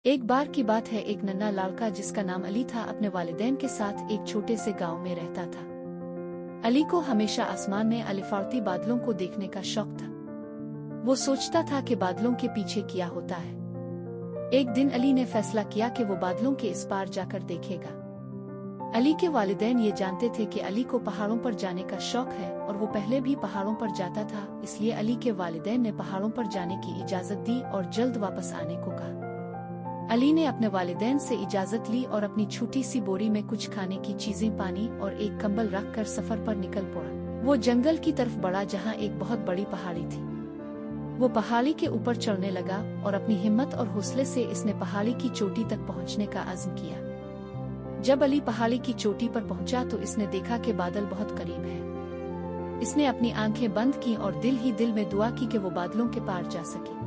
एक बार की बात है, एक नन्हा लड़का जिसका नाम अली था अपने वालिदैन के साथ एक छोटे से गांव में रहता था। अली को हमेशा आसमान में अलिफार्ती बादलों को देखने का शौक था। वो सोचता था कि बादलों के पीछे क्या होता है। एक दिन अली ने फैसला किया कि वो बादलों के इस पार जाकर देखेगा। अली के वालिदैन ये जानते थे कि अली को पहाड़ों पर जाने का शौक है और वो पहले भी पहाड़ों पर जाता था, इसलिए अली के वालिदैन ने पहाड़ों पर जाने की इजाजत दी और जल्द वापस आने को कहा। अली ने अपने वालिदैन से इजाजत ली और अपनी छोटी सी बोरी में कुछ खाने की चीजें, पानी और एक कंबल रखकर सफर पर निकल पड़ा। वो जंगल की तरफ बढ़ा जहाँ एक बहुत बड़ी पहाड़ी थी। वो पहाड़ी के ऊपर चढ़ने लगा और अपनी हिम्मत और हौसले से इसने पहाड़ी की चोटी तक पहुँचने का अज़्म किया। जब अली पहाड़ी की चोटी पर पहुंचा तो इसने देखा कि बादल बहुत करीब है। इसने अपनी आंखें बंद की और दिल ही दिल में दुआ की कि वो बादलों के पार जा सके।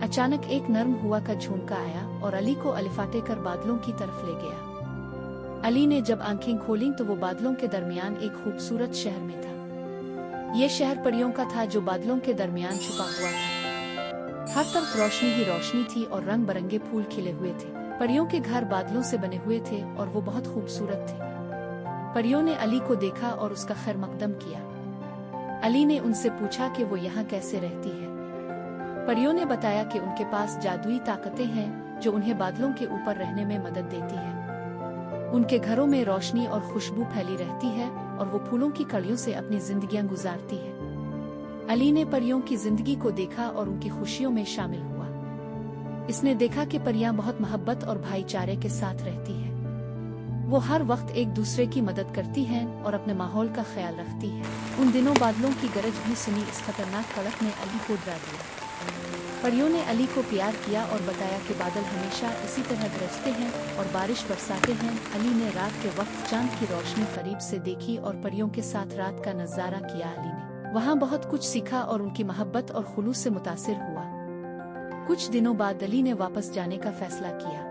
अचानक एक नर्म हवा का झोंका आया और अली को अलिफाटे कर बादलों की तरफ ले गया। अली ने जब आंखें खोलीं तो वो बादलों के दरमियान एक खूबसूरत शहर में था। ये शहर परियों का था जो बादलों के दरमियान छुपा हुआ था। हर तरफ रोशनी ही रोशनी थी और रंग बिरंगे फूल खिले हुए थे। परियों के घर बादलों से बने हुए थे और वो बहुत खूबसूरत थे। परियों ने अली को देखा और उसका खैर मकदम किया। अली ने उनसे पूछा कि वो यहाँ कैसे रहती है। परियों ने बताया कि उनके पास जादुई ताकतें हैं जो उन्हें बादलों के ऊपर रहने में मदद देती है। उनके घरों में रोशनी और खुशबू फैली रहती है और वो फूलों की कलियों से अपनी जिंदगियां गुजारती है। अली ने परियों की जिंदगी को देखा और उनकी खुशियों में शामिल हुआ। इसने देखा कि परियां बहुत मोहब्बत और भाईचारे के साथ रहती हैं। वो हर वक्त एक दूसरे की मदद करती हैं और अपने माहौल का ख्याल रखती हैं। उन दिनों बादलों की गरज भी सुनी। इस खतरनाक कड़क ने अली को डरा दिया। परियों ने अली को प्यार किया और बताया कि बादल हमेशा इसी तरह गरजते हैं और बारिश बरसाते हैं। अली ने रात के वक्त चांद की रोशनी करीब से देखी और परियों के साथ रात का नजारा किया। अली ने वहाँ बहुत कुछ सीखा और उनकी मोहब्बत और खुलूस से मुतासिर हुआ। कुछ दिनों बाद अली ने वापस जाने का फैसला किया।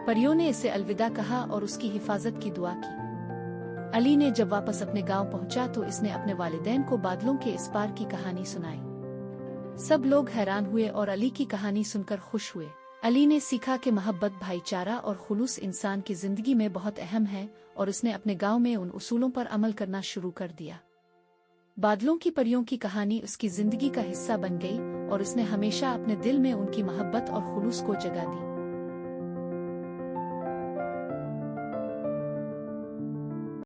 परियों ने इसे अलविदा कहा और उसकी हिफाजत की दुआ की। अली ने जब वापस अपने गांव पहुंचा तो इसने अपने वालिदैन को बादलों के इस पार की कहानी सुनाई। सब लोग हैरान हुए और अली की कहानी सुनकर खुश हुए। अली ने सीखा कि मोहब्बत, भाईचारा और खुलूस इंसान की जिंदगी में बहुत अहम है और उसने अपने गांव में उन उसूलों पर अमल करना शुरू कर दिया। बादलों की परियों की कहानी उसकी जिंदगी का हिस्सा बन गई और उसने हमेशा अपने दिल में उनकी मोहब्बत और खुलूस को जगा दी।